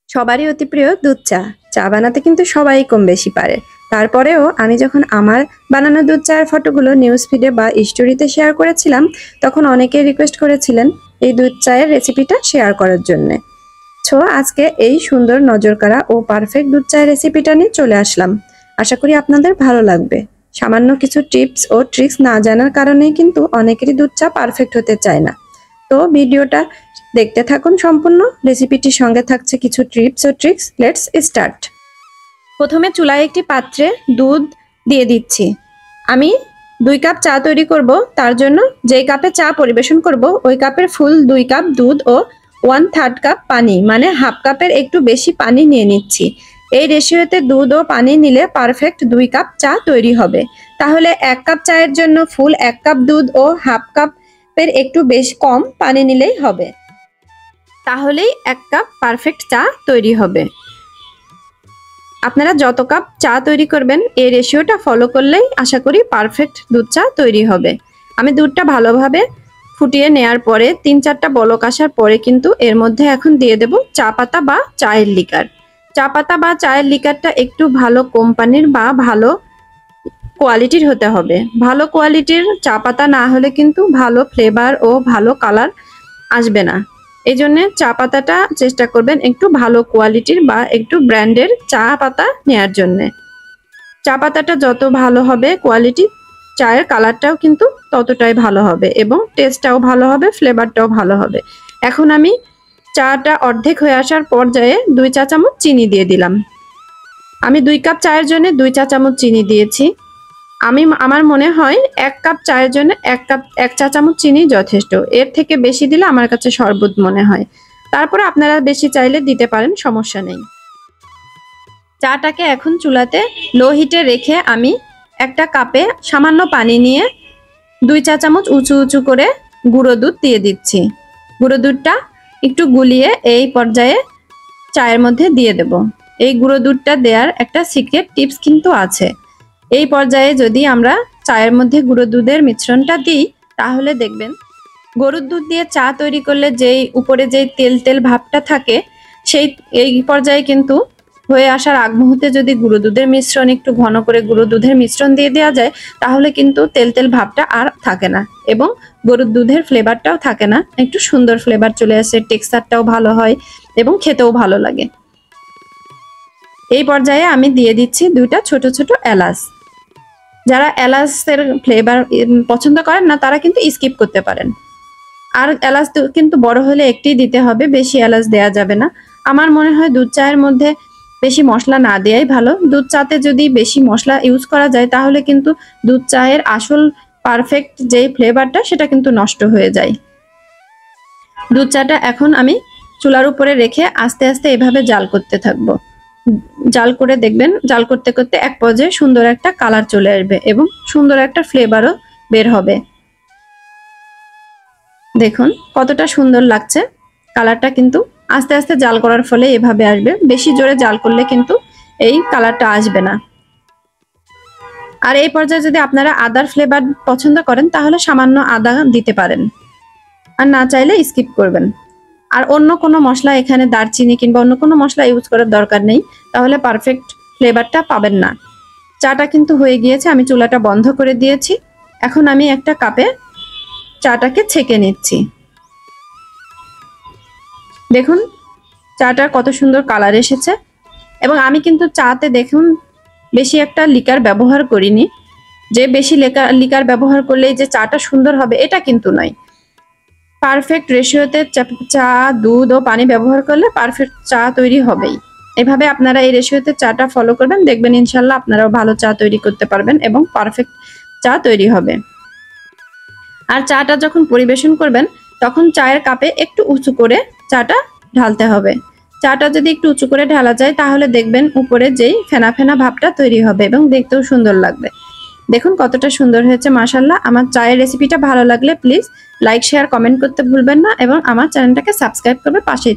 সবারই অতি প্রিয় দুধ চা। চা বানাতে কিন্তু সবাই কম বেশি পারে। তারপরেও আমি যখন আমার বানানো দুধ চায়ের ফটোগুলো নিউজ ফিডে বা স্টোরিতে শেয়ার করেছিলাম, তখন অনেকেই রিকোয়েস্ট করেছিলেন এই দুধ চায়ের রেসিপিটা শেয়ার করার জন্যে। আজকে এই সুন্দর নজরকাড়া ও পারফেক্ট দুধ চায়ের রেসিপিটা নিয়ে চলে আসলাম। আশা করি আপনাদের ভালো লাগবে। সামান্য কিছু টিপস ও ট্রিক্স না জানার কারণেই কিন্তু অনেকেরই দুধ চা পারফেক্ট হতে চায় না। তো ভিডিওটা দেখতে থাকুন সম্পূর্ণ। রেসিপিটির সঙ্গে থাকছে কিছু টিপস ও ট্রিক্স। Let's start. প্রথমে চুলায় একটি পাত্রে দুধ দিয়ে দিচ্ছি। আমি 2 কাপ চা তৈরি করব। তার জন্য যেই কাপে চা পরিবেশন করব ওই কাপের ফুল 2 কাপ দুধ ও 1/3 কাপ পানি, মানে হাফ কাপের একটু বেশি পানি নিয়ে নিচ্ছি। এই রেশিওতে দুধ ও পানি নিলে পারফেক্ট 2 কাপ চা তৈরি হবে। তাহলে 1 কাপ চায়ের জন্য ফুল 1 কাপ দুধ ও হাফ কাপের একটু বেশ কম পানি নিলেই হবে। তাহলেই 1 কাপ পারফেক্ট চা তৈরি হবে। আপনারা যত কাপ চা তৈরি করবেন এই রেশিওটা ফলো করলেই আশা করি পারফেক্ট দুধ চা তৈরি হবে। আমি দুধটা ভালোভাবে ফুটিয়ে নেওয়ার পরে 3-4টা বলক আসার পরে কিন্তু এর মধ্যে এখন দিয়ে দেব চা পাতা বা চায়ের লিকার। চা পাতা বা চায়ের লিকারটা একটু ভালো কোম্পানির বা ভালো কোয়ালিটির হতে হবে। ভালো কোয়ালিটির চা পাতা না হলে কিন্তু ভালো ফ্লেভার ও ভালো কালার আসবে না। এই জন্য চা পাতাটা চেষ্টা করবেন একটু ভালো কোয়ালিটির বা একটু ব্র্যান্ডের চা পাতা নেওয়ার জন্য। চা পাতাটা যত ভালো হবে কোয়ালিটি, চায়ের কালারটাও কিন্তু ততটাই ভালো হবে এবং টেস্টটাও ভালো হবে, ফ্লেভারটাও ভালো হবে। এখন আমি চাটা অর্ধেক হয়ে আসার পর্যায়ে 2 চা চামচ চিনি দিয়ে দিলাম। আমি 2 কাপ চায়ের জন্য 2 চা চামচ চিনি দিয়েছি। আমার মনে হয় 1 কাপ চায়ের জন্য 1 চা চামচ চিনি যথেষ্ট। এর থেকে বেশি দিলে আমার কাছে শরবত মনে হয়। তারপরে আপনারা বেশি চাইলে দিতে পারেন, সমস্যা নেই। চাটাকে এখন চুলাতে লো হিটে রেখে আমি একটা কাপে সামান্য পানি নিয়ে 2 চা চামচ উঁচু উঁচু করে গুঁড়ো দুধ দিয়ে দিচ্ছি। গুঁড়ো দুধটা একটু গুলিয়ে এই পর্যায়ে চায়ের মধ্যে দিয়ে দেব। এই গুঁড়ো দুধটা দেওয়ার একটা সিক্রেট টিপস কিন্তু আছে। এই পর্যায়ে যদি আমরা চায়ের মধ্যে গুঁড়ো দুধের মিশ্রণটা দিই তাহলে দেখবেন গরুর দুধ দিয়ে চা তৈরি করলে যেই উপরে যেই তেল তেল ভাবটা থাকে সেই এই পর্যায়ে কিন্তু হয়ে আসার আগ মুহূর্তে যদি গুঁড়ো দুধের মিশ্রণ একটু ঘন করে গুঁড়ো দুধের মিশ্রণ দিয়ে দেওয়া যায় তাহলে কিন্তু তেল তেল ভাবটা আর থাকে না এবং গরুর দুধের ফ্লেভারটাও থাকে না। একটু সুন্দর ফ্লেভার চলে আসে, টেক্সচারটাও ভালো হয় এবং খেতেও ভালো লাগে। এই পর্যায়ে আমি দিয়ে দিচ্ছি 2টা ছোট ছোট এলাচ। যারা এলাচের ফ্লেভার পছন্দ করেন না তারা কিন্তু স্কিপ করতে পারেন। আর এলাচ কিন্তু বড় হলে একটি দিতে হবে, বেশি এলাচ দেওয়া যাবে না। আমার মনে হয় দুধ চায়ের মধ্যে বেশি মশলা না দেওয়াই ভালো। দুধ চাতে যদি বেশি মশলা ইউজ করা যায় তাহলে কিন্তু দুধ চায়ের আসল পারফেক্ট যেই ফ্লেভারটা সেটা কিন্তু নষ্ট হয়ে যায়। দুধ চাটা এখন আমি চুলার উপরে রেখে আস্তে আস্তে এভাবে জাল করতে থাকবো। জাল করে দেখবেন জাল করতে করতে এক পর্যায়ে সুন্দর একটা কালার চলে আসবে এবং সুন্দর একটা ফ্লেভারও বের হবে। দেখুন কতটা সুন্দর লাগছে কালারটা, কিন্তু আস্তে আস্তে জাল করার ফলে এভাবে আসবে। বেশি জোরে জাল করলে কিন্তু এই কালারটা আসবে না। আর এই পর্যায়ে যদি আপনারা আদার ফ্লেভার পছন্দ করেন তাহলে সামান্য আদা দিতে পারেন, আর না চাইলে স্কিপ করবেন। আর অন্য কোনো মশলা এখানে দারচিনি কিংবা অন্য কোনো মশলা ইউজ করার দরকার নেই, তাহলে পারফেক্ট ফ্লেভারটা পাবেন না। চাটা কিন্তু হয়ে গিয়েছে, আমি চুলাটা বন্ধ করে দিয়েছি। এখন আমি একটা কাপে চাটাকে ছেঁকে নিচ্ছি। দেখুন চাটার কত সুন্দর কালার এসেছে এবং আমি কিন্তু চাতে দেখুন বেশি একটা লিকার ব্যবহার করিনি। যে বেশি লিকার ব্যবহার করলেই যে চাটা সুন্দর হবে এটা কিন্তু নয়। পারফেক্ট রেশিওতে চা, দুধ ও পানি ব্যবহার করলে পারফেক্ট চা তৈরি হবেই। এভাবে আপনারা এই রেশিওতে চাটা ফলো করবেন, দেখবেন ইনশাল্লাহ আপনারাও ভালো চা তৈরি করতে পারবেন এবং পারফেক্ট চা তৈরি হবে। আর চাটা যখন পরিবেশন করবেন তখন চায়ের কাপে একটু উঁচু করে চাটা ঢালতে হবে। চাটা যদি একটু উঁচু করে ঢালা যায় তাহলে দেখবেন উপরে যেই ফেনা ফেনা ভাবটা তৈরি হবে এবং দেখতেও সুন্দর লাগবে। দেখুন কতটা সুন্দর হয়েছে মাশাআল্লাহ। আমার চায়ের রেসিপিটা ভালো লাগলে প্লিজ লাইক, শেয়ার, কমেন্ট করতে ভুলবেন না এবং আমার চ্যানেলটাকে সাবস্ক্রাইব করবে, পাশেই থাকবেন।